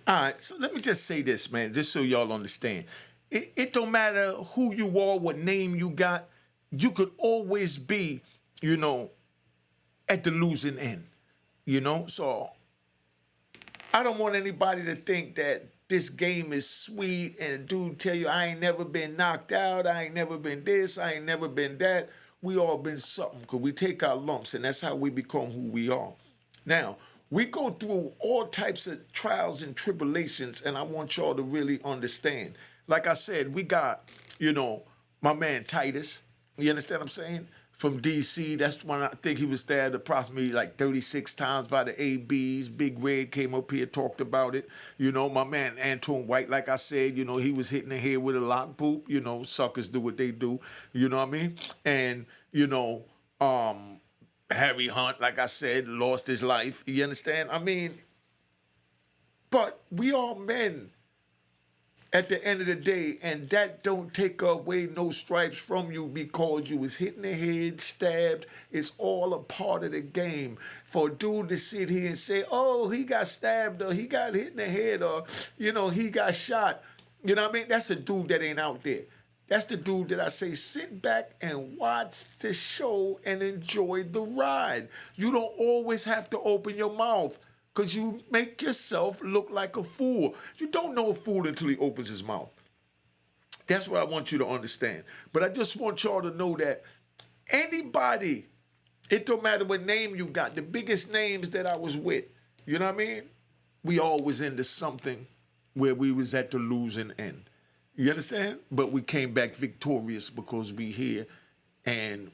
All right, so let me just say this, man, just so y'all understand. It don't matter who you are, what name you got, you could always be, you know, at the losing end, you know? So I don't want anybody to think that this game is sweet and a dude tell you, I ain't never been knocked out, I ain't never been this, I ain't never been that. We all been something because we take our lumps and that's how we become who we are. Now, we go through all types of trials and tribulations, and I want y'all to really understand. Like I said, we got, you know, my man Titus. You understand what I'm saying? From DC, that's when I think he was stabbed approximately like 36 times by the ABs. Big Red came up here, talked about it. You know, my man Antoine White, like I said, you know, he was hitting the head with a lock boot. You know, suckers do what they do. You know what I mean? And, you know, Harry Hunt, like I said, lost his life. You understand? I mean, but we are men at the end of the day, and that don't take away no stripes from you because you was hit in the head, stabbed. It's all a part of the game. For a dude to sit here and say, oh, he got stabbed or he got hit in the head or, you know, he got shot. You know what I mean? That's a dude that ain't out there. That's the dude that I say, sit back and watch the show and enjoy the ride. You don't always have to open your mouth because you make yourself look like a fool. You don't know a fool until he opens his mouth. That's what I want you to understand. But I just want y'all to know that anybody, it don't matter what name you got, the biggest names that I was with, you know what I mean? We always into something where we was at the losing end. You understand? But we came back victorious because we here and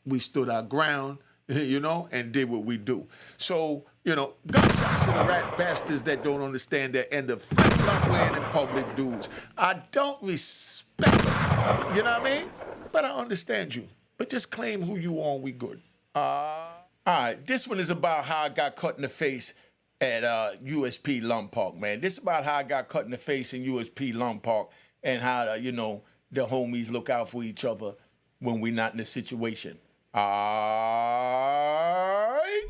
we stood our ground, you know, and did what we do. So, you know, gunshots to the rat bastards that don't understand that and the flip-flop wearing in public dudes. I don't respect them, you know what I mean? But I understand you. But just claim who you are and we good. All right, this one is about how I got cut in the face at USP Lompoc, man. This is about how I got cut in the face in USP Lompoc and how, you know, the homies look out for each other when we're not in a situation. All right.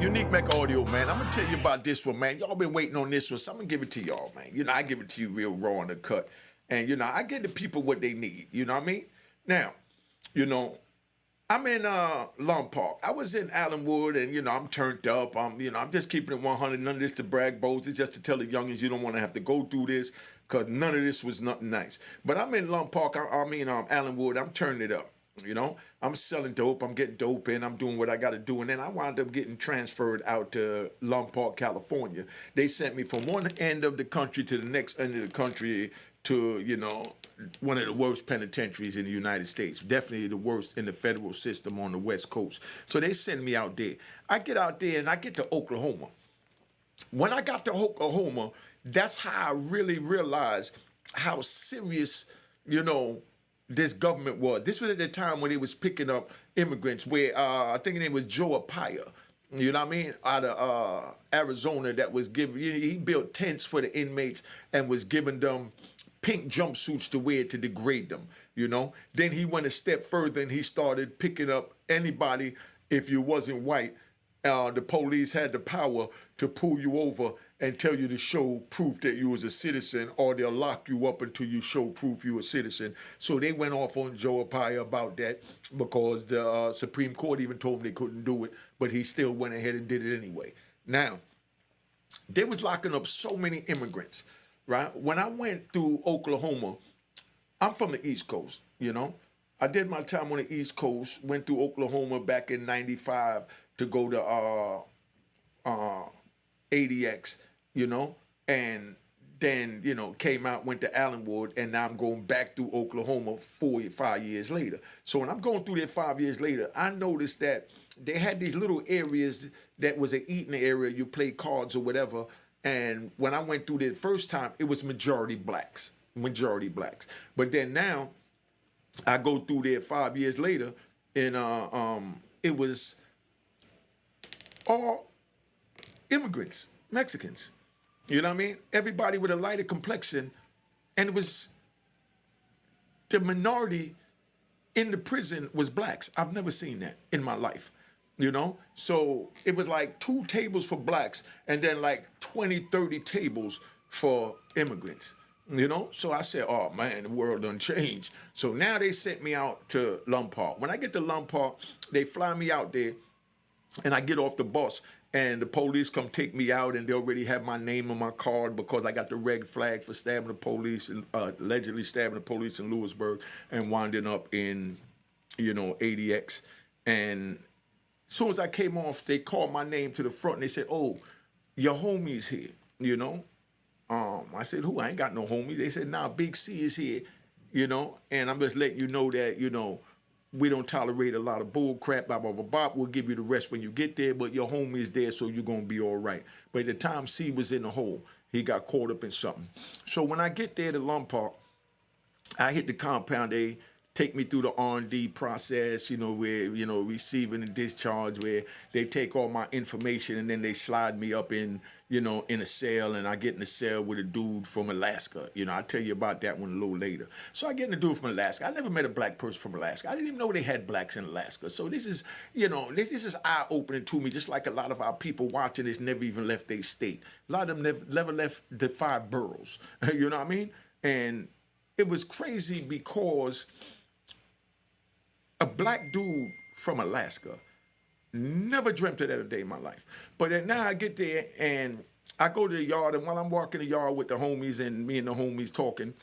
Unique Mecca audio, man. I'm gonna tell you about this one, man. Y'all been waiting on this one, so I'm gonna give it to y'all, man. You know, I give it to you real raw in the cut. And, you know, I give the people what they need. You know what I mean? Now, you know, I'm in Lompoc. I was in Allenwood, and, you know, I'm turned up. You know, I'm just keeping it 100. None of this to brag boast. It's just to tell the youngins you don't want to have to go through this, because none of this was nothing nice. But I'm in Lompoc. I mean, Allenwood. I'm turning it up. You know, I'm selling dope, I'm getting dope in, I'm doing what I got to do. And then I wound up getting transferred out to Lompoc, California. They sent me from one end of the country to the next end of the country to, you know, one of the worst penitentiaries in the United States. Definitely the worst in the federal system on the West Coast. So they send me out there. I get out there and I get to Oklahoma. When I got to Oklahoma, that's how I really realized how serious, you know, this government was. This was at the time when they was picking up immigrants where I think his name was Joe Apaya, you know what I mean, out of Arizona, that was giving, he built tents for the inmates and was giving them pink jumpsuits to wear to degrade them, you know. Then he went a step further and he started picking up anybody if you wasn't white. The police had the power to pull you over and tell you to show proof that you was a citizen, or they'll lock you up until you show proof you a citizen. So they went off on Joe Apaya about that because the Supreme Court even told him they couldn't do it, but he still went ahead and did it anyway. Now, they was locking up so many immigrants, right? When I went through Oklahoma, I'm from the East Coast, you know. I did my time on the East Coast, went through Oklahoma back in '95 to go to ADX, you know, and then, you know, came out, went to Allenwood, and now I'm going back through Oklahoma 5 years later. So when I'm going through there 5 years later, I noticed that they had these little areas that was an eating area, you play cards or whatever, And when I went through there the first time, it was majority blacks, majority blacks. But then now, I go through there 5 years later, and it was all immigrants, Mexicans. You know what I mean? Everybody with a lighter complexion, and it was the minority in the prison was blacks. I've never seen that in my life. You know, so it was like 2 tables for blacks and then like 20, 30 tables for immigrants. You know, so I said, oh man, the world done changed. So now they sent me out to Lompoc. When I get to Lompoc, they fly me out there, and I get off the bus, and the police come take me out, and they already have my name on my card because I got the red flag for stabbing the police and allegedly stabbing the police in Lewisburg and winding up in, ADX. And as soon as I came off, they called my name to the front, and they said, oh, your homie's here, I said, who? I ain't got no homie. They said, nah, Big C is here, and I'm just letting you know that, we don't tolerate a lot of bull crap, blah, blah, blah, blah. We'll give you the rest when you get there, but your homie is there, so you're going to be all right. But at the time C was in the hole, he got caught up in something. So when I get there to Lompoc, I hit the compound. They take me through the R&D process, where, receiving and discharge, where they take all my information and then they slide me up in a cell, and I get in a cell with a dude from Alaska. I'll tell you about that one a little later. So I get in a dude from Alaska. I never met a black person from Alaska. I didn't even know they had blacks in Alaska. So this is, this is eye-opening to me, just like a lot of our people watching this never even left their state. A lot of them never left the 5 boroughs. You know what I mean? And it was crazy because a black dude from Alaska, never dreamt of that a day in my life. But then now I get there and I go to the yard, and while I'm walking the yard with the homies and me and the homies talking,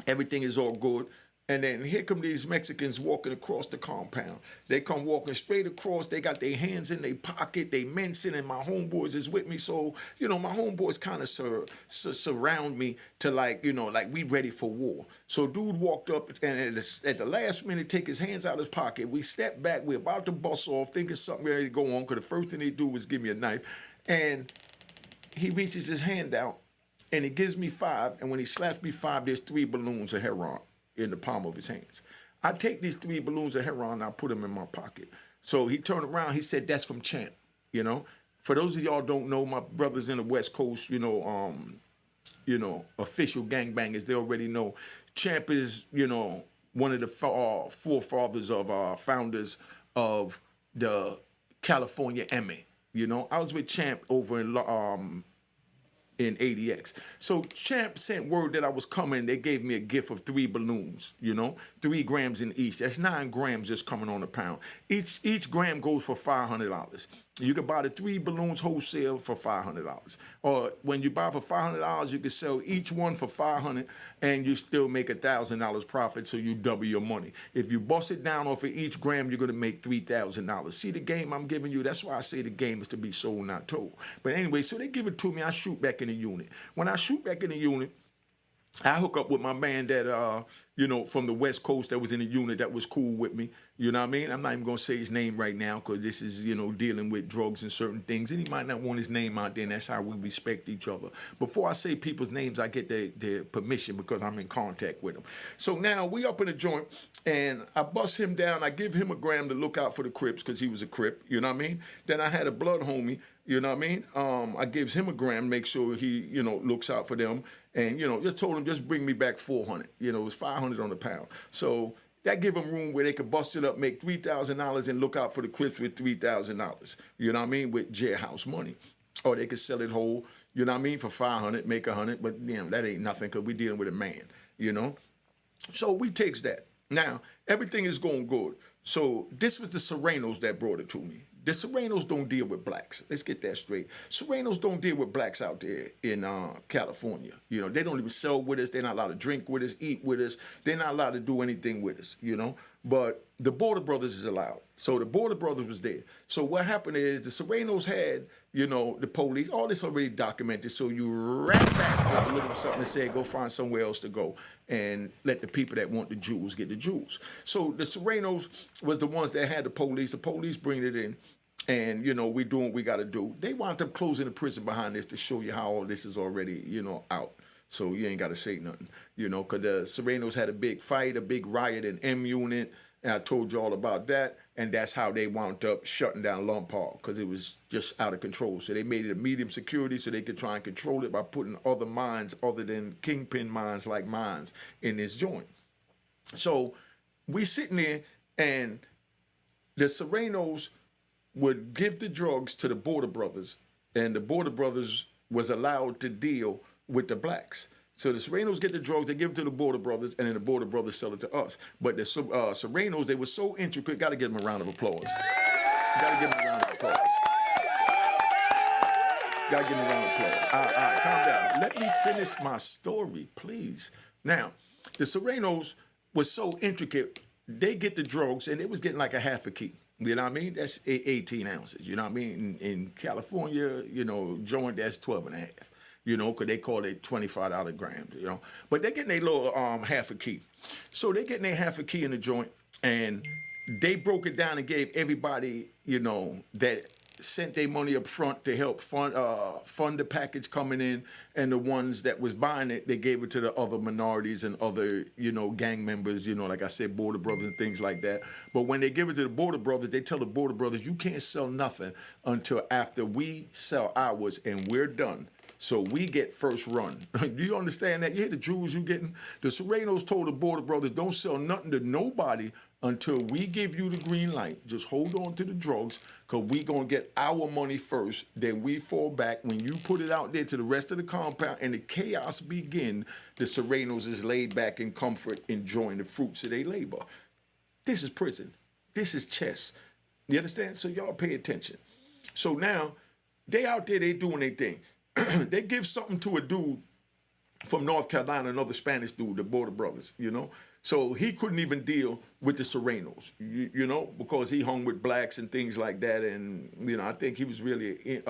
everything is all good. And then here come these Mexicans walking across the compound. They come walking straight across. They got their hands in their pocket. They mincing, and my homeboys is with me. So, my homeboys kind of surround me to like we ready for war. So dude walked up, and at the last minute, take his hands out of his pocket. We step back. We're about to bust off, thinking something ready to go on, because the first thing they do was give me a knife. And he reaches his hand out, and he gives me 5. And when he slaps me 5, there's 3 balloons of heroin in the palm of his hands. I take these 3 balloons of heroin, and I put them in my pocket. So he turned around, he said, that's from Champ, For those of y'all don't know, my brothers in the West Coast, official gangbangers, they already know. Champ is, one of the forefathers of founders of the California MA. I was with Champ over in ADX. So Champ sent word that I was coming. They gave me a gift of 3 balloons, 3 grams in each. That's 9 grams just coming on a pound. Each gram goes for $500. You can buy the 3 balloons wholesale for $500. Or when you buy for $500, you can sell each one for $500, and you still make $1,000 profit, so you double your money. If you bust it down off of each gram, you're gonna make $3,000. See the game I'm giving you? That's why I say the game is to be sold, not told. But anyway, so they give it to me. I shoot back in the unit. When I shoot back in the unit, I hook up with my man that, from the West Coast that was in the unit that was cool with me. You know what I mean? I'm not even going to say his name right now because this is, dealing with drugs and certain things. And he might not want his name out there, and that's how we respect each other. Before I say people's names, I get their permission because I'm in contact with them. So now we up in a joint, and I bust him down. I give him a gram to look out for the Crips because he was a Crip. You know what I mean? Then I had a blood homie. You know what I mean? I gives him a gram, make sure he, looks out for them. And, just told him, just bring me back 400. It was 500 on the pound. So that give them room where they could bust it up, make $3,000 and look out for the Crips with $3,000. You know what I mean? With jailhouse money. Or they could sell it whole, for 500, make 100. But, that ain't nothing because we dealing with a man, So we takes that. Now, everything is going good. So this was the Serenos that brought it to me. The Serenos don't deal with blacks. Let's get that straight. Serenos don't deal with blacks out there in California. They don't even sell with us. They're not allowed to drink with us, eat with us. They're not allowed to do anything with us, But the Border Brothers is allowed. So the Border Brothers was there. So what happened is the Serenos had, the police, all this already documented. So you rat bastards looking for something to say, go find somewhere else to go and let the people that want the jewels get the jewels. So the Serenos was the ones that had the police. The police bring it in. and we doing what we got to do. They wound up closing the prison behind this to show you how all this is already out. So you ain't got to say nothing, because the Serenos had a big fight, a big riot in M Unit, and I told you all about that, and that's how they wound up shutting down Lompoc, because it was just out of control. So they made it a medium security so they could try and control it by putting other mines other than kingpin mines like mines in this joint. So we sitting there, and the Serenos would give the drugs to the Border Brothers, and the Border Brothers was allowed to deal with the blacks. So the Serenos get the drugs, they give it to the Border Brothers, and then the Border Brothers sell it to us. But the Serenos, they were so intricate. Got to give them a round of applause. Got to give them a round of applause. Got to give them a round of applause. All right, calm down. Let me finish my story, please. Now, the Serenos was so intricate, they get the drugs, and it was getting like a half a key. You know what I mean? That's 18 ounces. You know what I mean? In California, joint, that's 12 and a half. Because they call it $25 grams, But they're getting a little half a key. So they're getting a half a key in the joint, and they broke it down and gave everybody, that sent their money up front to help fund the package coming in, and the ones that was buying it, they gave it to the other minorities and other, gang members, like I said, Border Brothers and things like that. But when they give it to the Border Brothers, they tell the Border Brothers, you can't sell nothing until after we sell ours and we're done. So we get first run. Do you understand that? You hear the jewels you getting? The Serenos told the Border Brothers, don't sell nothing to nobody until we give you the green light. Just hold on to the drugs, because we going to get our money first. Then we fall back. When you put it out there to the rest of the compound and the chaos begin, the Serenos is laid back in comfort, enjoying the fruits of their labor. This is prison. This is chess. You understand? So y'all pay attention. So now, they out there, they doing their thing. They give something to a dude from North Carolina, another Spanish dude, the Border Brothers, So he couldn't even deal with the Serenos, because he hung with blacks and things like that. And, I think he was really,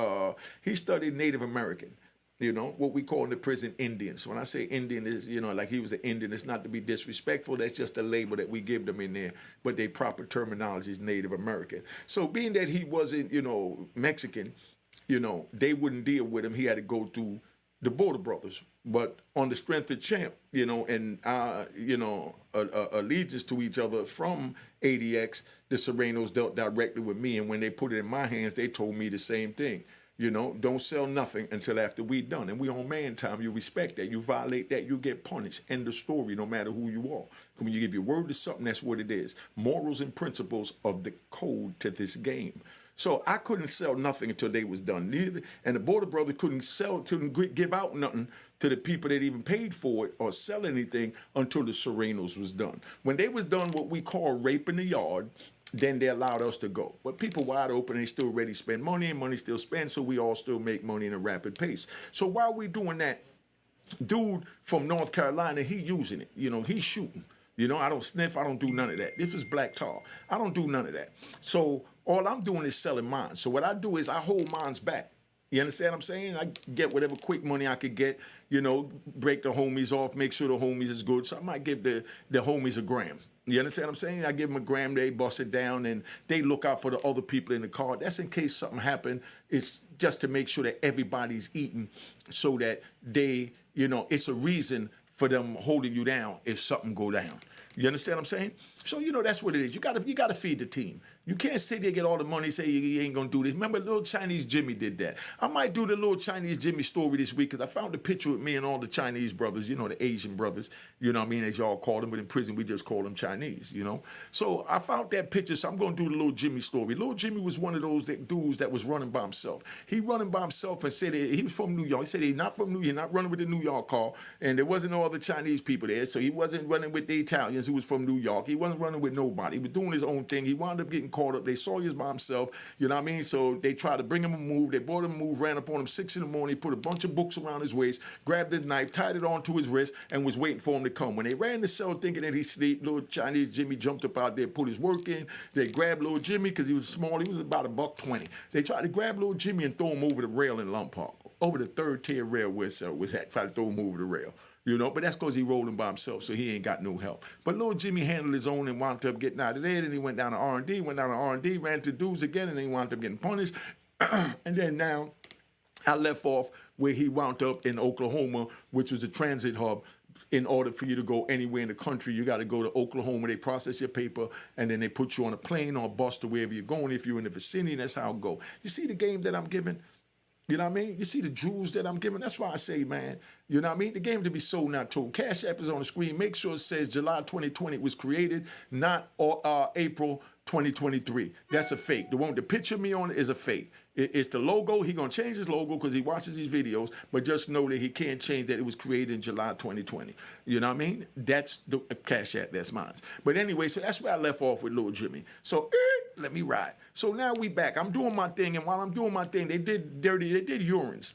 he studied Native American, what we call in the prison Indians. When I say Indian is, like he was an Indian, it's not to be disrespectful. That's just a label that we give them in there. But their proper terminology is Native American. So being that he wasn't, Mexican, they wouldn't deal with him. He had to go through the Border Brothers. But on the strength of champ, and allegiance to each other from ADX, the Serenos dealt directly with me. And when they put it in my hands, they told me the same thing. Don't sell nothing until after we done. And we on man time. You respect that. You violate that, you get punished. End of story, no matter who you are. When you give your word to something, that's what it is. Morals and principles of the code to this game. So I couldn't sell nothing until they was done. Neither, and the Border Brothers couldn't give out nothing to the people that even paid for it or sell anything until the Serenos was done. When they was done what we call rape in the yard, then they allowed us to go. But people wide open, they still ready to spend money, and money still spent, so we all still make money in a rapid pace. So while we doing that, dude from North Carolina, he using it. He's shooting. I don't sniff. I don't do none of that. This was black tar. I don't do none of that. So all I'm doing is selling mines. So what I do is I hold mines back. You understand what I'm saying? I get whatever quick money I could get, break the homies off, make sure the homies is good. So I might give the homies a gram. You understand what I'm saying? I give them a gram, they bust it down, and they look out for the other people in the car. That's in case something happened. It's just to make sure that everybody's eating so that they, it's a reason for them holding you down if something go down. You understand what I'm saying? So, that's what it is. You gotta feed the team. You can't sit there, get all the money, say you ain't gonna do this. Remember, little Chinese Jimmy did that. I might do the little Chinese Jimmy story this week, because I found a picture with me and all the Chinese brothers, the Asian brothers, as y'all call them, but in prison we just call them Chinese, So I found that picture, so I'm gonna do the little Jimmy story. Little Jimmy was one of those dudes that was running by himself. He running by himself and said he was from New York. He said he's not from New York, not running with the New York car, and there wasn't no other Chinese people there, so he wasn't running with the Italians who was from New York. He wasn't running with nobody. He was doing his own thing. He wound up getting caught up. They saw he was by himself, So they tried to bring him a move. They brought him a move, ran up on him 6 in the morning, put a bunch of books around his waist, grabbed his knife, tied it onto his wrist, and was waiting for him to come. When they ran the cell thinking that he sleep, little Chinese Jimmy jumped up out there, put his work in. They grabbed little Jimmy because he was small. He was about $1.20. They tried to grab little Jimmy and throw him over the rail in Lompoc, over the third tier rail where cell was at, tried to throw him over the rail. you know. But that's because he rolling by himself, so he ain't got no help. But little Jimmy handled his own and wound up getting out of there. Then he went down to R&D, ran to dudes again, and then he wound up getting punished. And then now I left off where he wound up in Oklahoma, which was a transit hub. In order for you to go anywhere in the country, you got to go to Oklahoma. They process your paper, and then they put you on a plane or a bus to wherever you're going. If you're in the vicinity, that's how it go. You see the game that I'm giving? You know what I mean? You see the jewels that I'm giving? That's why I say, man, you know what I mean? The game to be sold, not told. Cash App is on the screen. Make sure it says July 2020 was created, not April 2023. That's a fake. The picture of me on it is a fake. It's the logo. He gonna change his logo because he watches these videos, but just know that he can't change that it was created in July 2020. You know what I mean? That's the Cash App. That's mine. But anyway, so that's where I left off with Lil Jimmy. So let me ride. So now we back. I'm doing my thing, and while I'm doing my thing, they did urines.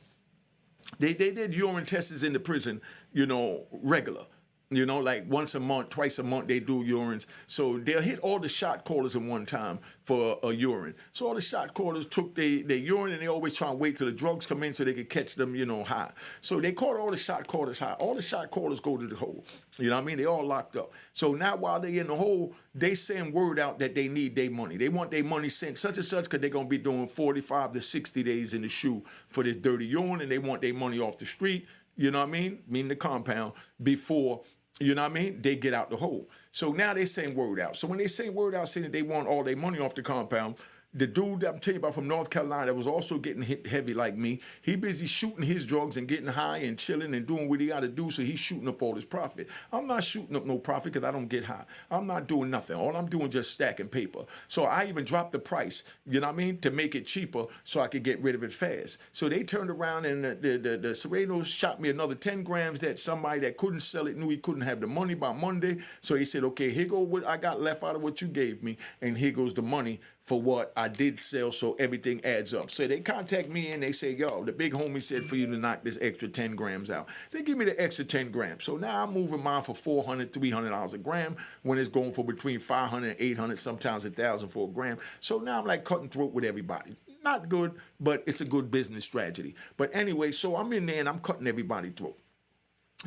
They did urine tests in the prison, you know, regular. You know, like once a month, twice a month, they do urines. So they'll hit all the shot callers at one time for a urine. So all the shot callers took their urine, and they always try and wait till the drugs come in so they could catch them, you know, high. So they caught all the shot callers high. All the shot callers go to the hole. You know what I mean? They all locked up. So now while they in the hole, they send word out that they need their money. They want their money sent such and such because they're going to be doing 45 to 60 days in the shoe for this dirty urine, and they want their money off the street, you know what I mean? Meaning the compound, before, you know what I mean, they get out the hole. So now they send word out. So when they send word out saying that they want all their money off the compound, the dude that I'm telling you about from North Carolina that was also getting hit heavy like me, he busy shooting his drugs and getting high and chilling and doing what he got to do, so he's shooting up all his profit. I'm not shooting up no profit because I don't get high. I'm not doing nothing. All I'm doing is just stacking paper. So I even dropped the price, you know what I mean, to make it cheaper so I could get rid of it fast. So they turned around and the Serenos shot me another 10 grams that somebody that couldn't sell it knew he couldn't have the money by Monday. So he said, okay, here go what I got left out of what you gave me, and here goes the money for what I did sell, so everything adds up. So they contact me and they say, yo, the big homie said for you to knock this extra 10 grams out. They give me the extra 10 grams. So now I'm moving mine for $400, $300 a gram when it's going for between $500 and $800, sometimes $1,000 for a gram. So now I'm like cutting throat with everybody. Not good, but it's a good business strategy. But anyway, so I'm in there and I'm cutting everybody throat.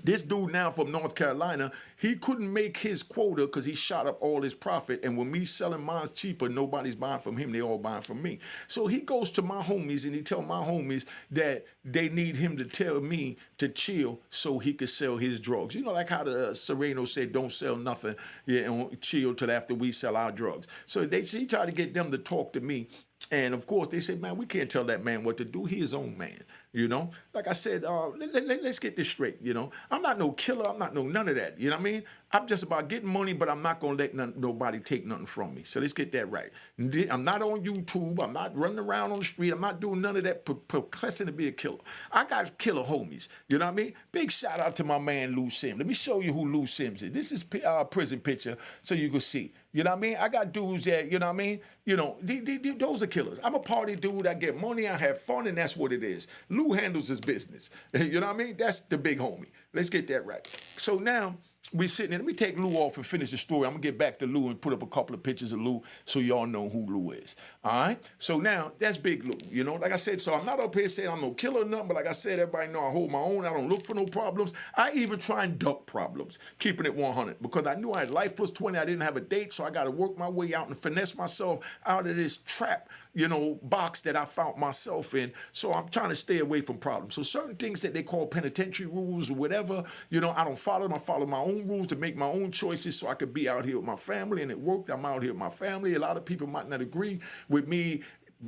This dude now from North Carolina, he couldn't make his quota because he shot up all his profit. And when me selling mine cheaper, nobody's buying from him. They all buying from me. So he goes to my homies and he tell my homies that they need him to tell me to chill so he could sell his drugs. You know, like how the Sereno said, don't sell nothing, and chill till after we sell our drugs. So he tried to get them to talk to me. And of course, they said, man, we can't tell that man what to do. He his own man, you know? Like I said, let's get this straight, you know? I'm not no killer. I'm not none of that, you know what I mean? I'm just about getting money, but I'm not going to let nobody take nothing from me. So let's get that right. I'm not on YouTube. I'm not running around on the street. I'm not doing none of that professing to be a killer. I got killer homies, you know what I mean? Big shout out to my man, Lou Sims. Let me show you who Lou Sims is. This is a prison picture so you can see. You know what I mean? I got dudes that, you know what I mean? You know, those are killers. I'm a party dude. I get money. I have fun, and that's what it is. Lou handles his business. You know what I mean? That's the big homie. Let's get that right. So now we sitting there. Let me take Lou off and finish the story. I'm going to get back to Lou and put up a couple of pictures of Lou so y'all know who Lou is. All right? So now, that's Big Lou. You know, like I said, so I'm not up here saying I'm no killer or nothing, but like I said, everybody know I hold my own. I don't look for no problems. I even try and duck problems, keeping it 100, because I knew I had life plus 20. I didn't have a date, so I got to work my way out and finesse myself out of this trap, you know, box that I found myself in. So I'm trying to stay away from problems. So certain things that they call penitentiary rules or whatever, you know, I don't follow them. I follow my own rules to make my own choices so I could be out here with my family, and it worked. I'm out here with my family. A lot of people might not agree with me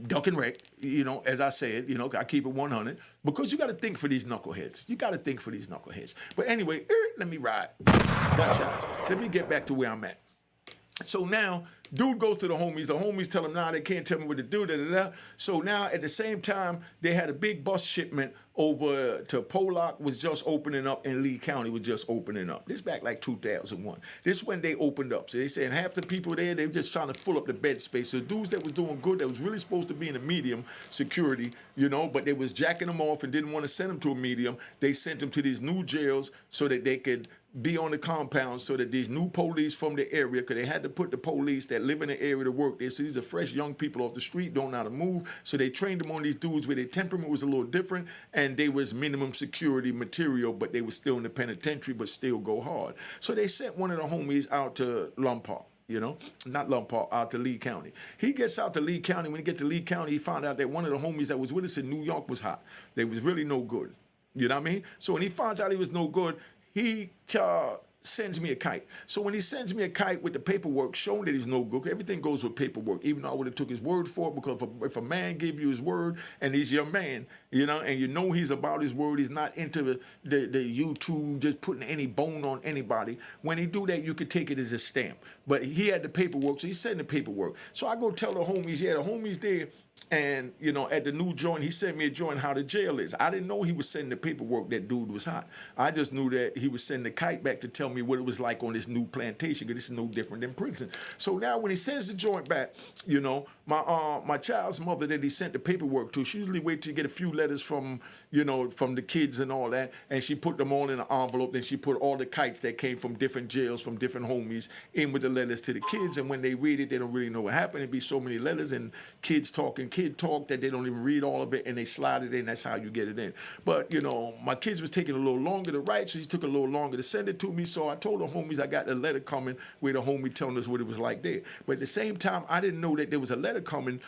duck and wreck, you know, as I said, you know, I keep it 100, because you got to think for these knuckleheads. You got to think for these knuckleheads. But anyway, let me ride. Gunshots. Let me get back to where I'm at. So now, dude goes to the homies tell him, nah, they can't tell me what to do, da-da-da. So now, at the same time, they had a big bus shipment over to Pollock was just opening up, and Lee County was just opening up. This back like 2001. This when they opened up. So they saying half the people there, they were just trying to fill up the bed space. So dudes that was doing good, that was really supposed to be in a medium security, you know, but they was jacking them off and didn't want to send them to a medium. They sent them to these new jails so that they could be on the compound, so that these new police from the area, because they had to put the police that live in the area to work there. So these are fresh young people off the street, don't know how to move. So they trained them on these dudes where their temperament was a little different, and they was minimum security material, but they were still in the penitentiary, but still go hard. So they sent one of the homies out to Lompoc. Not Lompoc, out to Lee County. He gets out to Lee County. When he get to Lee County, he found out that one of the homies that was with us in New York was hot. They was really no good. You know what I mean? So when he finds out he was no good, he sends me a kite. So when he sends me a kite with the paperwork showing that he's no good, everything goes with paperwork, even though I would have took his word for it, because if a man gave you his word and he's your man, and you know he's about his word, he's not into the YouTube just putting any bone on anybody. When he do that, you could take it as a stamp. But he had the paperwork, so he sent the paperwork. So I go tell the homies, the homies there, and, at the new joint, he sent me a joint how the jail is. I didn't know he was sending the paperwork that dude was hot. I just knew that he was sending the kite back to tell me what it was like on this new plantation, because this is no different than prison. So now when he sends the joint back, my child's mother that he sent the paperwork to, she usually wait till you get a few letters from, from the kids and all that, and she put them all in an envelope. Then she put all the kites that came from different jails, from different homies, in with the letters to the kids. And when they read it, they don't really know what happened. It'd be so many letters and kids talking kid talk that they don't even read all of it, and they slide it in. That's how you get it in. But my kids was taking a little longer to write, so he took a little longer to send it to me. So I told the homies I got a letter coming with a homie telling us what it was like there. But at the same time, I didn't know that there was a letter coming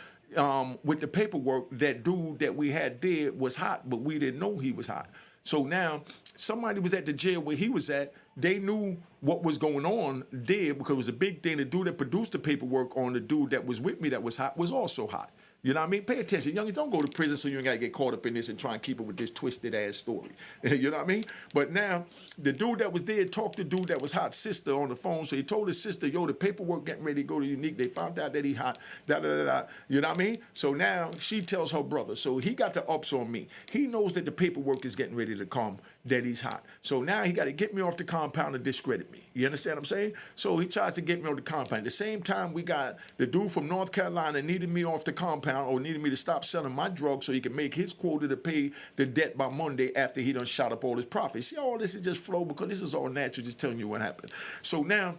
with the paperwork. That dude that we had there was hot, but we didn't know he was hot. So now somebody was at the jail where he was at. They knew what was going on there, because it was a big thing. The dude that produced the paperwork on the dude that was with me that was hot was also hot. You know what I mean? Pay attention. Youngins, don't go to prison so you ain't got to get caught up in this and try and keep it with this twisted-ass story. You know what I mean? But now, the dude that was there talked to the dude that was hot sister on the phone. So he told his sister, the paperwork getting ready to go to Unique. They found out that he hot, da-da-da-da. You know what I mean? So now, she tells her brother. So he got the ups on me. He knows that the paperwork is getting ready to come, that he's hot. So now he got to get me off the compound and discredit me. You understand what I'm saying? So he tries to get me on the compound. At the same time, we got the dude from North Carolina needed me off the compound, or needed me to stop selling my drugs so he can make his quota to pay the debt by Monday after he done shot up all his profits. See, all this is just flow, because this is all natural, just telling you what happened. So now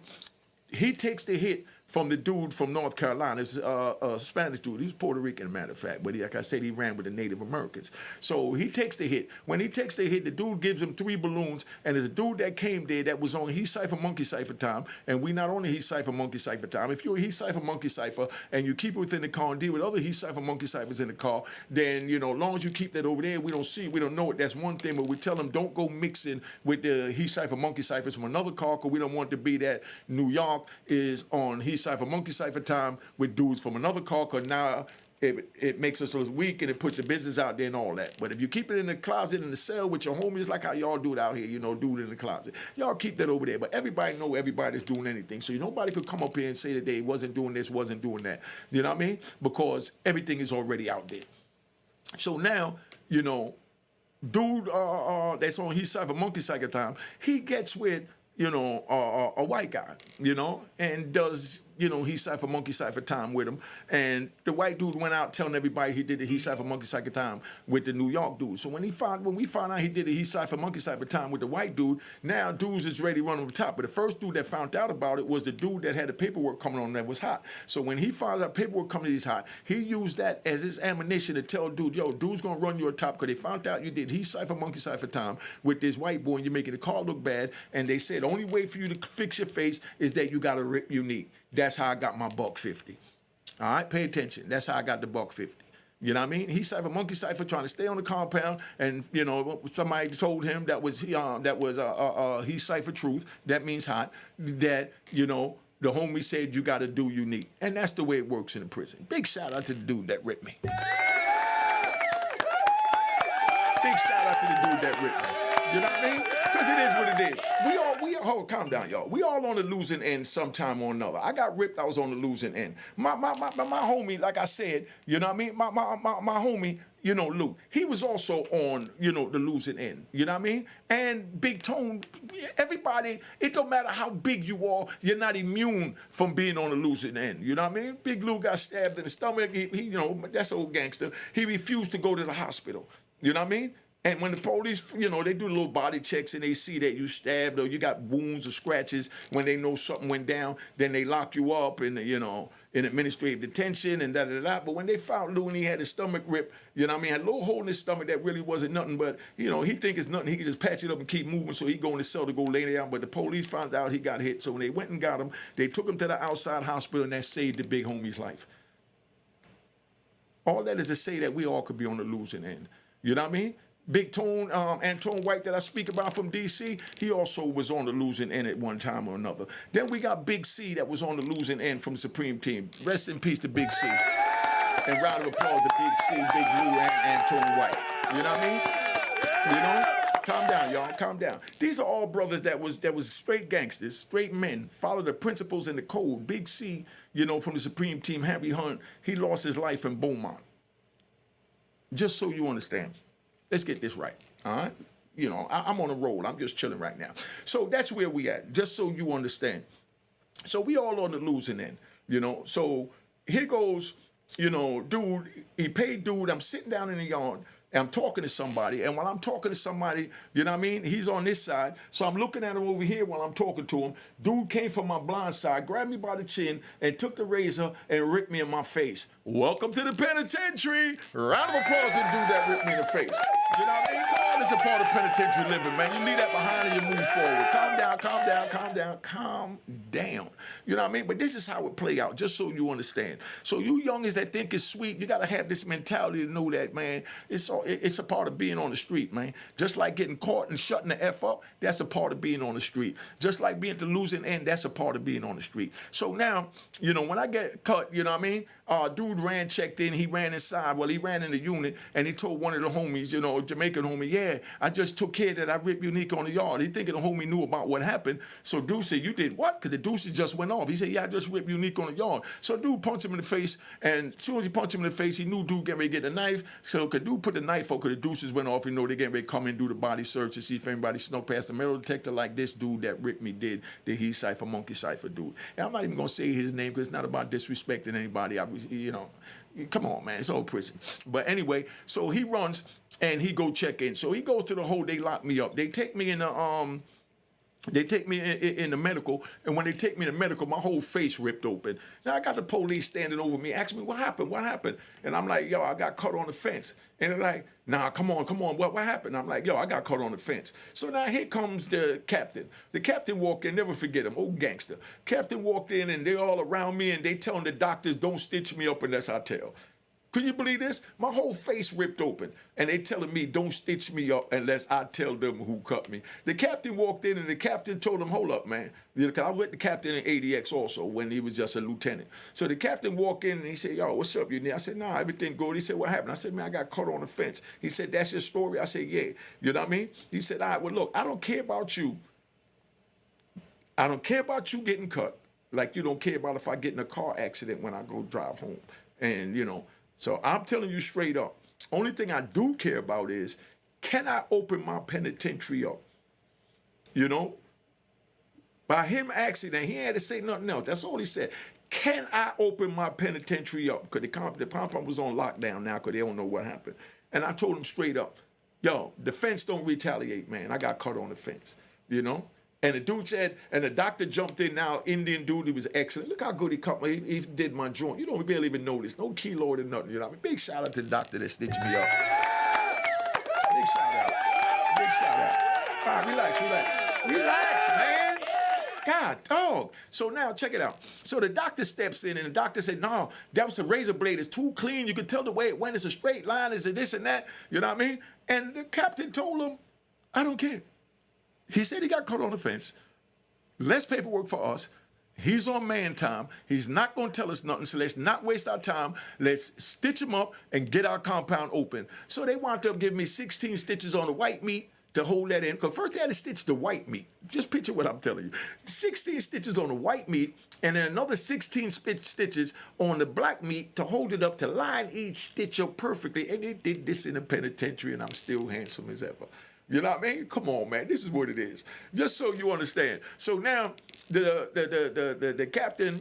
he takes the hit from the dude from North Carolina. It's a Spanish dude. He's Puerto Rican, matter of fact. But like I said, he ran with the Native Americans. So he takes the hit. When he takes the hit, the dude gives him 3 balloons. And there's a dude that came there that was on He Cypher Monkey Cypher time. And we not on the He Cypher Monkey Cypher time. If you're a He Cypher Monkey Cypher and you keep it within the car and deal with other He Cypher Monkey Cyphers in the car, then, as long as you keep that over there, we don't see it, we don't know it. That's one thing. But we tell them don't go mixing with the He Cypher Monkey Cyphers from another car, because we don't want it to be that New York is on He Cypher Monkey Cypher time with dudes from another car, because now it makes us look weak and it puts the business out there and all that. But if you keep it in the closet, in the cell with your homies, like how y'all do it out here, do it in the closet. Y'all keep that over there. But everybody know everybody's doing anything. So nobody could come up here and say that they wasn't doing this, wasn't doing that. You know what I mean? Because everything is already out there. So now, dude that's on He Cypher Monkey Cypher time, he gets with, a white guy, and does, He Cypher Monkey Cypher time with him. And the white dude went out telling everybody he did the He Cypher Monkey Cypher time with the New York dude. So when we found out he did the He Cypher Monkey Cypher time with the white dude, now dudes is ready to run on the top. But the first dude that found out about it was the dude that had the paperwork coming on that was hot. So when he finds out paperwork coming he's hot, he used that as his ammunition to tell dude, dude's gonna run you a top, because they found out you did He Cypher Monkey Cypher time with this white boy and you're making the car look bad. And they said the only way for you to fix your face is that you gotta rip Unique. That's how I got my $150. All right, pay attention. That's how I got the $150. You know what I mean? He Cypher Monkey Cypher trying to stay on the compound, and somebody told him that was He Cypher Truth. That means hot. That the homie said you got to do Unique, and that's the way it works in the prison. Big shout out to the dude that ripped me. Big shout out to the dude that ripped me. You know what I mean? Because it is what it is. Calm down, y'all. We all on the losing end sometime or another. I got ripped, I was on the losing end. My homie, like I said, you know what I mean? My homie, Luke, he was also on, the losing end. You know what I mean? And Big Tone, everybody, it don't matter how big you are, you're not immune from being on the losing end. You know what I mean? Big Luke got stabbed in the stomach. He that's old gangster. He refused to go to the hospital. You know what I mean? And when the police, they do little body checks and they see that you stabbed or you got wounds or scratches, when they know something went down, then they lock you up in, in administrative detention and da-da-da. But when they found Lou and he had his stomach ripped, had a little hole in his stomach that really wasn't nothing, but, he think it's nothing. He could just patch it up and keep moving, so he go in the cell to go lay down. But the police found out he got hit, so when they went and got him, they took him to the outside hospital, and that saved the big homie's life. All that is to say that we all could be on the losing end. You know what I mean? Big Tone, Antone White that I speak about from D.C., he also was on the losing end at one time or another. Then we got Big C that was on the losing end from Supreme Team. Rest in peace to Big C. And round of applause to Big C, Big Lou, and Antone White. You know what I mean? Calm down, y'all. Calm down. These are all brothers that was straight gangsters, straight men, follow the principles and the code. Big C, from the Supreme Team, Harry Hunt, he lost his life in Beaumont. Just so you understand. Let's get this right, all right? I'm on a roll. I'm just chilling right now. So that's where we at, just so you understand. So we all on the losing end, So here goes, dude, he paid dude. I'm sitting down in the yard, and I'm talking to somebody. And while I'm talking to somebody, he's on this side. So I'm looking at him over here while I'm talking to him. Dude came from my blind side, grabbed me by the chin, and took the razor and ripped me in my face. Welcome to the penitentiary. Round of applause to the dude that ripped me in the face. You know what I mean? All is a part of penitentiary living, man. You leave that behind and you move forward. Calm down, calm down, calm down, calm down. You know what I mean? But this is how it play out, just so you understand. So you youngins that think it's sweet, you got to have this mentality to know that, man, it's a part of being on the street, man. Just like getting caught and shutting the F up, that's a part of being on the street. Just like being at the losing end, that's a part of being on the street. So now, when I get cut, you know what I mean? Dude checked in, he ran inside. Well, he ran in the unit, and he told one of the homies, Jamaican homie, yeah, I just took care that I ripped Unique on the yard. He thinking the homie knew about what happened. So dude said, you did what? Because the deuce just went off. He said, yeah, I just ripped Unique on the yard. So dude punched him in the face, and as soon as he punched him in the face, he knew dude getting ready to get the knife. So could dude put the knife up, because the deuces went off, they getting ready to come in and do the body search to see if anybody snuck past the metal detector like this dude that ripped me did, the he cipher, monkey cipher dude. And I'm not even going to say his name, because it's not about disrespecting anybody. Come on, man, it's all prison. But anyway, so he runs and he go check in. So he goes to the hole, they lock me up. They take me in the in the medical, and when they take me to medical, my whole face ripped open. Now I got the police standing over me, asking me, what happened? What happened? And I'm like, yo, I got cut on the fence. And they're like, nah, come on, what happened? I'm like, yo, I got caught on the fence. So now here comes the captain. The captain walked in, never forget him, old gangster. Captain walked in, and they all around me, and they telling the doctors, don't stitch me up unless I tell. Could you believe this? My whole face ripped open, and they telling me, don't stitch me up unless I tell them who cut me. The captain walked in, and the captain told him, hold up, man. Because I went to captain in ADX also when he was just a lieutenant. So the captain walked in, and he said, yo, what's up, you need? I said, nah, everything good. He said, what happened? I said, man, I got caught on the fence. He said, that's your story? I said, yeah. You know what I mean? He said, all right, well, look, I don't care about you. I don't care about you getting cut, like you don't care about if I get in a car accident when I go drive home. And, so I'm telling you straight up, only thing I do care about is, can I open my penitentiary up? By him asking that, he had to say nothing else. That's all he said. Can I open my penitentiary up? Because the compound was on lockdown now because they don't know what happened. And I told him straight up, yo, the fence don't retaliate, man. I got cut on the fence, And the dude said, and the doctor jumped in now, Indian dude, he was excellent. Look how good he cut me, he did my joint. We barely even noticed. No keloid or nothing, you know what I mean? Big shout out to the doctor that stitched me up. Big shout out. Big shout out. All right, relax, man. God, dog. So now, check it out. So the doctor steps in, and the doctor said, no, that was a razor blade. It's too clean. You can tell the way it went. It's a straight line. It's a this and that. You know what I mean? And the captain told him, I don't care. He said he got caught on the fence. Less paperwork for us. He's on man time. He's not going to tell us nothing, so let's not waste our time. Let's stitch him up and get our compound open. So they wound up giving me 16 stitches on the white meat to hold that in. Because first they had to stitch the white meat. Just picture what I'm telling you. 16 stitches on the white meat, and then another 16 stitches on the black meat to hold it up, to line each stitch up perfectly. And they did this in the penitentiary, and I'm still handsome as ever. You know what I mean? Come on, man. This is what it is. Just so you understand. So now the captain,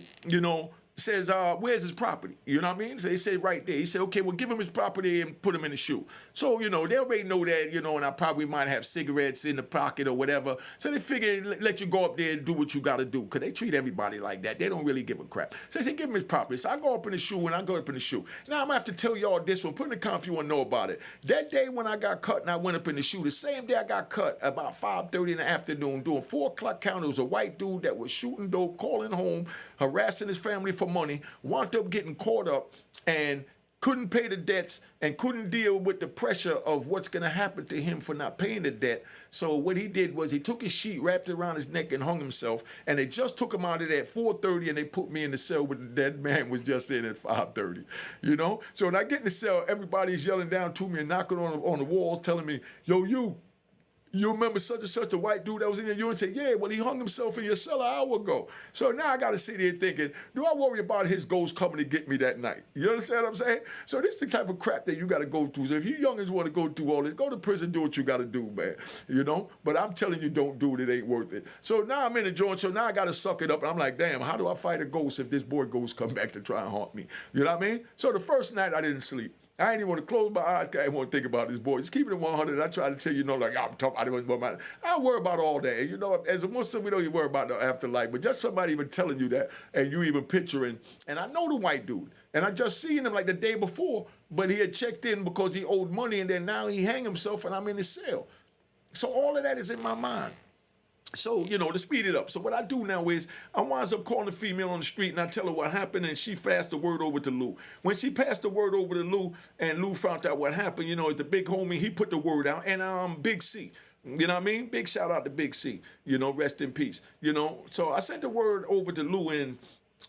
says, where's his property? You know what I mean? So they say right there. He said, okay, well, give him his property and put him in the shoe. So, you know, they already know that, you know, and I probably might have cigarettes in the pocket or whatever. So they figure let you go up there and do what you got to do, because they treat everybody like that. They don't really give a crap. So they say, give him his property. So I go up in the shoe, and I go up in the shoe. Now, I'm going to have to tell y'all this one. Put in the comment if you want to know about it. That day when I got cut and I went up in the shoe, the same day I got cut, about 5:30 in the afternoon, doing 4 o'clock count, it was a white dude that was shooting dope, calling home, harassing his family for money, wound up getting caught up and couldn't pay the debts and couldn't deal with the pressure of what's going to happen to him for not paying the debt. So what he did was he took his sheet, wrapped it around his neck, and hung himself. And they just took him out of there at 4:30, and they put me in the cell where the dead man was just in at 5:30. You know? So when I get in the cell, everybody's yelling down to me and knocking on the walls, telling me, yo, you remember such and such, the white dude that was in your unit? Say, yeah, well, he hung himself in your cell an hour ago. So now I got to sit here thinking, do I worry about his ghost coming to get me that night? You understand what I'm saying? So this is the type of crap that you got to go through. So if you youngins want to go through all this, go to prison, do what you got to do, man. You know? But I'm telling you, don't do it. It ain't worth it. So now I'm in the joint. So now I got to suck it up. And I'm like, damn, how do I fight a ghost if this boy ghost come back to try and haunt me? You know what I mean? So the first night I didn't sleep. I ain't even want to close my eyes because I didn't want to think about this boy. Just keep it at 100. I try to tell you, like, I'm tough. I don't worry about it. I don't worry about all that. And, you know, as a Muslim, we don't even worry about the afterlife. But just somebody even telling you that and you even picturing. And I know the white dude. And I just seen him like the day before. But he had checked in because he owed money. And then now he hang himself and I'm in the cell. So all of that is in my mind. So, you know, to speed it up. So what I do now is I winds up calling a female on the street and I tell her what happened and she passed the word over to Lou. When she passed the word over to Lou and Lou found out what happened, you know, as the big homie, he put the word out. And Big C, you know what I mean? Big shout out to Big C, you know, rest in peace. You know, so I sent the word over to Lou and,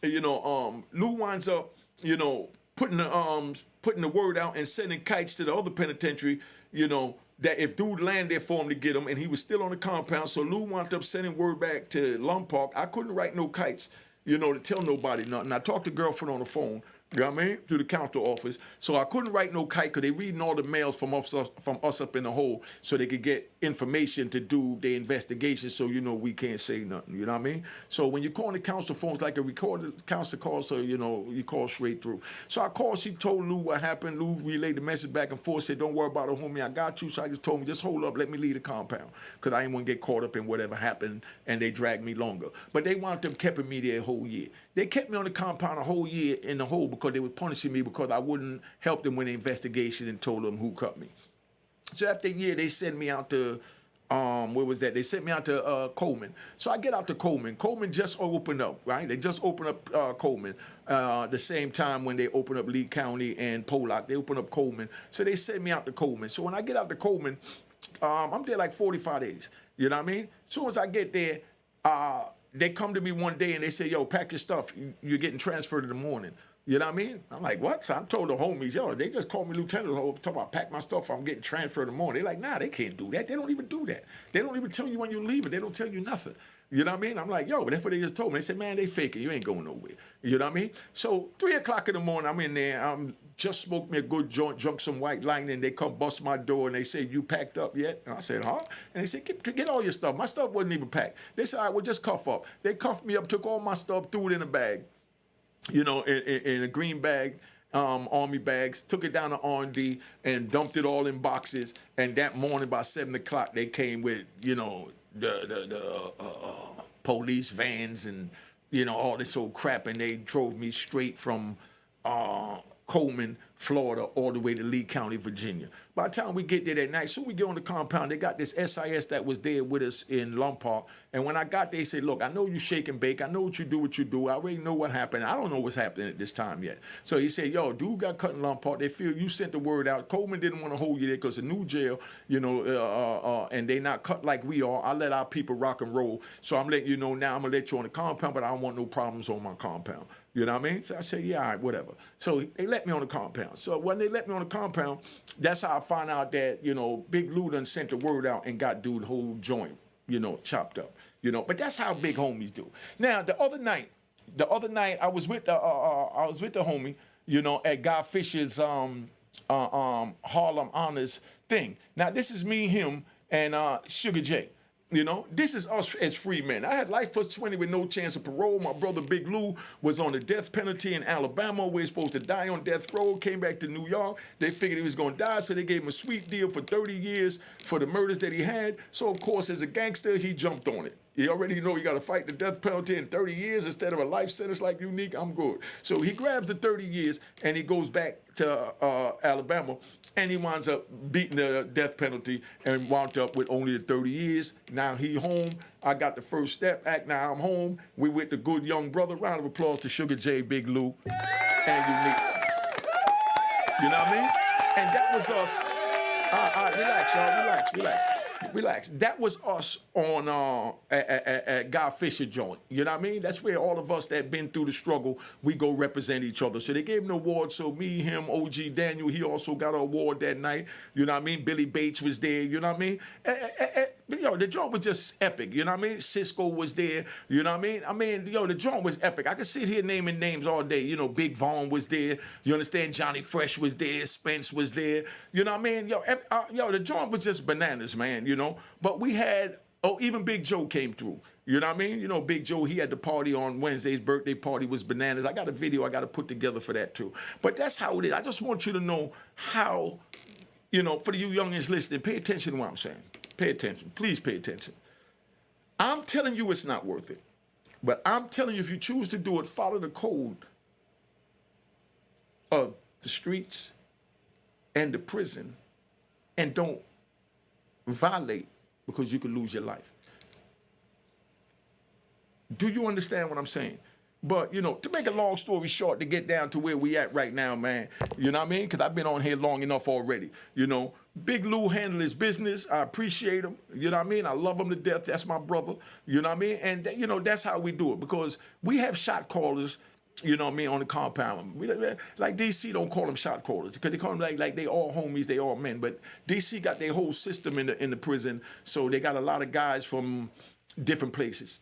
you know, Lou winds up, you know, putting the word out and sending kites to the other penitentiary, you know, that if dude landed there for him to get him, and he was still on the compound, so Lou wound up sending word back to Lompoc. I couldn't write no kites, you know, to tell nobody nothing. I talked to girlfriend on the phone, you know what I mean, through the counter office. So I couldn't write no kite because they reading all the mails from us up in the hole so they could get information to do their investigation so, you know, we can't say nothing, you know what I mean? So when you call the council phones, like a recorded council call, so, you know, you call straight through. So I called, she told Lou what happened. Lou relayed the message back and forth, said, don't worry about it, homie, I got you. So I just told him, just hold up, let me leave the compound because I didn't want to get caught up in whatever happened and they dragged me longer. But they wound up keeping me there a whole year. They kept me on the compound a whole year in the hole because they were punishing me because I wouldn't help them with the investigation and told them who cut me. So after a year, they sent me out to, where was that? They sent me out to Coleman. So I get out to Coleman. Coleman just opened up, right? They just opened up Coleman the same time when they opened up Lee County and Pollock. They opened up Coleman. So they sent me out to Coleman. So when I get out to Coleman, I'm there like 45 days. You know what I mean? As soon as I get there, they come to me one day and they say, yo, pack your stuff. You're getting transferred in the morning. You know what I mean? I'm like, what? So I told the homies, yo, they just called me lieutenant, talking about pack my stuff, I'm getting transferred in the morning. They're like, nah, they can't do that. They don't even do that. They don't even tell you when you're leaving. They don't tell you nothing. You know what I mean? I'm like, yo, but that's what they just told me. They said, man, they faking. You ain't going nowhere. You know what I mean? So 3 o'clock in the morning, I'm in there. I'm just smoked me a good joint, drunk some white lightning. They come bust my door and they say, you packed up yet? And I said, huh? And they said, get all your stuff. My stuff wasn't even packed. They said, all right, well, just cuff up. They cuffed me up, took all my stuff, threw it in a bag, you know, in a green bag, army bags, took it down to R&D and dumped it all in boxes. And that morning by 7 o'clock, they came with, you know, the police vans and, you know, all this old crap. And they drove me straight from Coleman, Florida, all the way to Lee County, Virginia. By the time we get there that night, soon we get on the compound, they got this SIS that was there with us in Lompoc. And when I got there, they said, look, I know you shake and bake. I know what you do. I already know what happened. I don't know what's happening at this time yet. So he said, yo, dude got cut in Lompoc. They feel you sent the word out. Coleman didn't want to hold you there because a new jail, you know, and they not cut like we are. I let our people rock and roll. So I'm letting you know now, I'm going to let you on the compound, but I don't want no problems on my compound. You know what I mean? So I said, yeah, all right, whatever. So they let me on the compound. So when they let me on the compound, that's how I found out that, you know, Big Lou done sent the word out and got dude whole joint, you know, chopped up. You know, but that's how big homies do. Now, the other night, I was with the homie, you know, at Guy Fisher's Harlem Honors thing. Now, this is me, him, and Sugar J. You know, this is us as free men. I had life plus 20 with no chance of parole. My brother Big Lou was on the death penalty in Alabama. We were supposed to die on death row. Came back to New York. They figured he was going to die, so they gave him a sweet deal for 30 years for the murders that he had. So, of course, as a gangster, he jumped on it. You already know you got to fight the death penalty in 30 years instead of a life sentence like Unique. I'm good. So he grabs the 30 years and he goes back to Alabama, and he winds up beating the death penalty and wound up with only the 30 years. Now he home. I got the First Step Act. Now I'm home. We with the good young brother. Round of applause to Sugar J, Big Lou, and Unique. You know what I mean? And that was us. Relax, y'all. Relax. That was us on at Guy Fisher joint. You know what I mean? That's where all of us that been through the struggle, we go represent each other. So they gave him an award. So me, him, OG Daniel, he also got an award that night. You know what I mean? Billy Bates was there. You know what I mean? The joint was just epic. You know what I mean? Cisco was there. You know what I mean? The joint was epic. I could sit here naming names all day. You know, Big Vaughn was there. You understand? Johnny Fresh was there. Spence was there. You know what I mean? The joint was just bananas, man. You know, but we had, even Big Joe came through. You know what I mean? You know, Big Joe, he had the party on Wednesday's birthday party was bananas. I got a video I got to put together for that too. But that's how it is. I just want you to know how, for you youngins listening, pay attention to what I'm saying. Pay attention. Please pay attention. I'm telling you it's not worth it. But I'm telling you, if you choose to do it, follow the code of the streets and the prison, and don't violate, because you could lose your life. Do you understand what I'm saying? But, to make a long story short, to get down to where we at right now, man, you know what I mean? Because I've been on here long enough already. Big Lou handled his business. I appreciate him. You know what I mean? I love him to death. That's my brother. You know what I mean? And, that's how we do it, because we have shot callers, you know what I mean, on the compound. Like DC don't call them shot callers, because they call them like they all homies, they all men. But DC got their whole system in the prison, so they got a lot of guys from different places.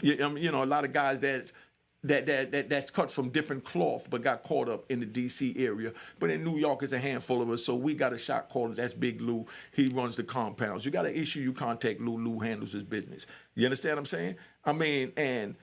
A lot of guys that's cut from different cloth, but got caught up in the DC area. But in New York, it's a handful of us, so we got a shot caller. That's Big Lou. He runs the compounds. You got an issue, you contact Lou. Lou handles his business. You understand what I'm saying? I mean, and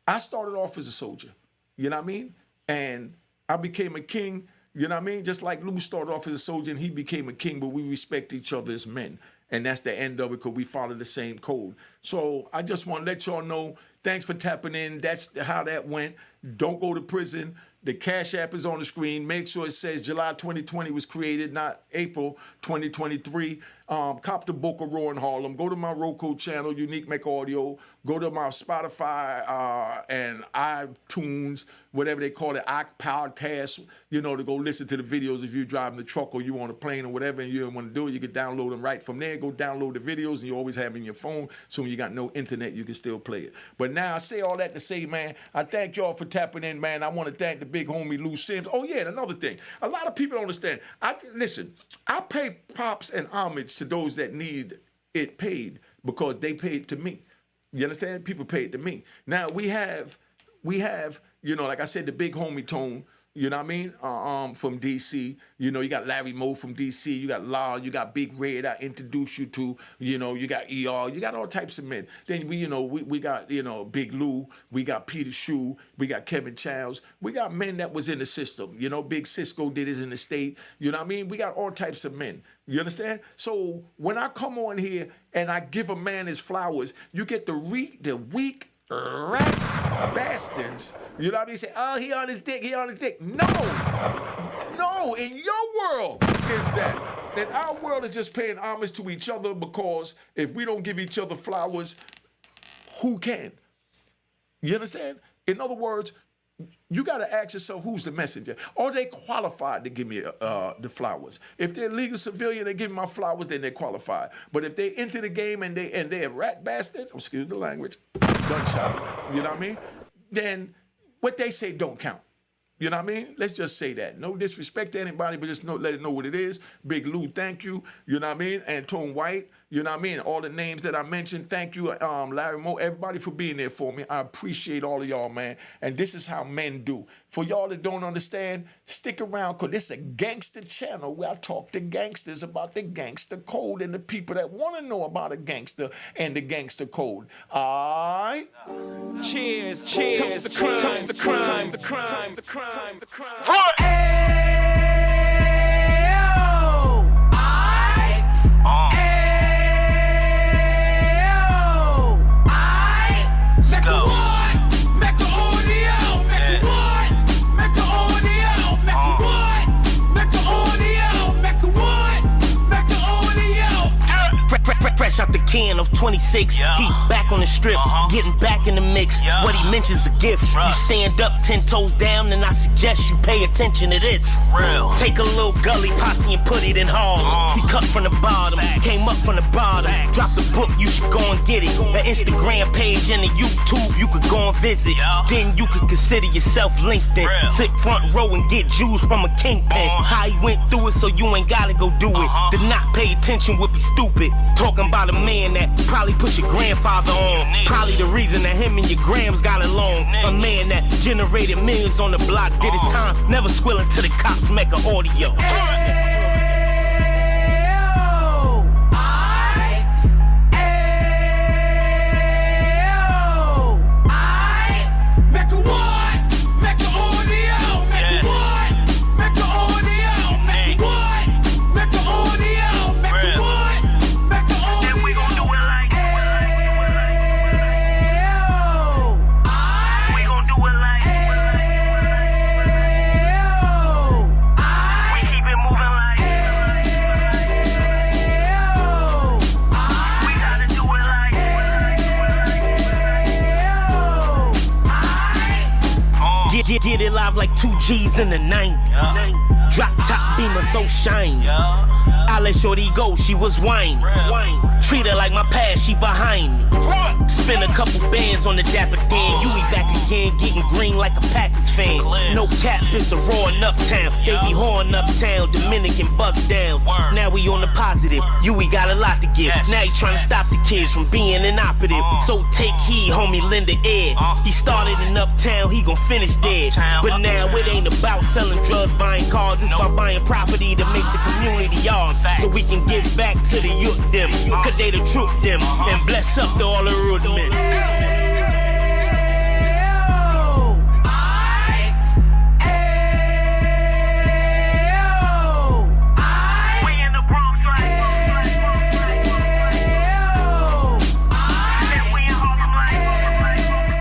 I started off as a soldier. You know what I mean? And I became a king, you know what I mean? Just like Lou started off as a soldier and he became a king, but we respect each other as men. And that's the end of it, because we follow the same code. So I just want to let y'all know, thanks for tapping in. That's how that went. Don't go to prison. The Cash App is on the screen. Make sure it says July 2020 was created, not April 2023. Cop the book of Raw in Harlem. Go to my Roku channel, Unique Mecca Audio. Go to my Spotify and iTunes, whatever they call it, podcast, to go listen to the videos if you're driving the truck or you on a plane or whatever, and you don't want to do it. You can download them right from there. Go download the videos, and you always have them in your phone, so when you got no internet, you can still play it. But now I say all that to say, man, I thank y'all for tapping in, man. I want to thank the big homie Lou Sims. Oh, yeah, and another thing. A lot of people don't understand. I pay props and homage to those that need it paid, because they paid to me. You understand? People paid to me. Now we have, like I said, the big homie Tone, you know what I mean? From DC. You got Larry Moe from DC. You got Law. You got Big Red. I introduced you to. You got ER. You got all types of men. Then we got Big Lou. We got Peter Shue. We got Kevin Childs. We got men that was in the system. Big Cisco did his in the state. You know what I mean? We got all types of men. You understand? So when I come on here and I give a man his flowers, you get the weak rat bastards. You know what I mean? Say, oh, he on his dick. No, in your world is that. And our world is just paying homage to each other, because if we don't give each other flowers, who can? You understand? In other words, you got to ask yourself, who's the messenger? Are they qualified to give me the flowers? If they're legal civilian, they give me my flowers, then they're qualified. But if they enter the game and they're a rat bastard, excuse the language, gunshot, you know what I mean? Then what they say don't count. You know what I mean? Let's just say that. No disrespect to anybody, but just let it know what it is. Big Lou, thank you. You know what I mean? Antone White, You know what I mean? All the names that I mentioned, thank you, Larry Moore, everybody for being there for me. I appreciate all of y'all, man. And this is how men do. For y'all that don't understand, stick around, because this is a gangster channel where I talk to gangsters about the gangster code and the people that want to know about a gangster and the gangster code. All right? Cheers, cheers, toast the crime, toast the crime, the crime, the crime, the crime. Fresh out the can of 26, he back on the strip, getting back in the mix. What he mentions a gift. You stand up 10 toes down, and I suggest you pay attention to this. Take a little gully posse and put it in Harlem. He cut from the bottom, came up from the bottom. Drop the book, you should go and get it. The Instagram page and the YouTube, you could go and visit. Then you could consider yourself LinkedIn. Sit front row and get Jews from a kingpin. How he went through it, so you ain't gotta go do it. To not pay attention would be stupid. Talking about a man that probably put your grandfather on. Probably the reason that him and your grams got along. A man that generated millions on the block, did his time, never squilling to the cops, Mecca audio. Get it live like 2 G's in the 90s. Drop top beamer so shiny. I let shorty go, she was whining. Treat her like my past, she behind me. Spin a couple bands on the Dapper Dan. You be back again, getting green like a Packers fan. No cap, it's a roaring uptown. They be horning uptown, Dominican bust downs. Now we on the positive, we got a lot to give. Now he trying to stop the kids from being inoperative. So take heed, homie, lend a ear. He started in uptown, he gon' finish dead. But now it ain't about selling drugs, buying cars. It's about buying property to make the community ours. So we can give back to the youth them, cause they the truth them. And bless up to all the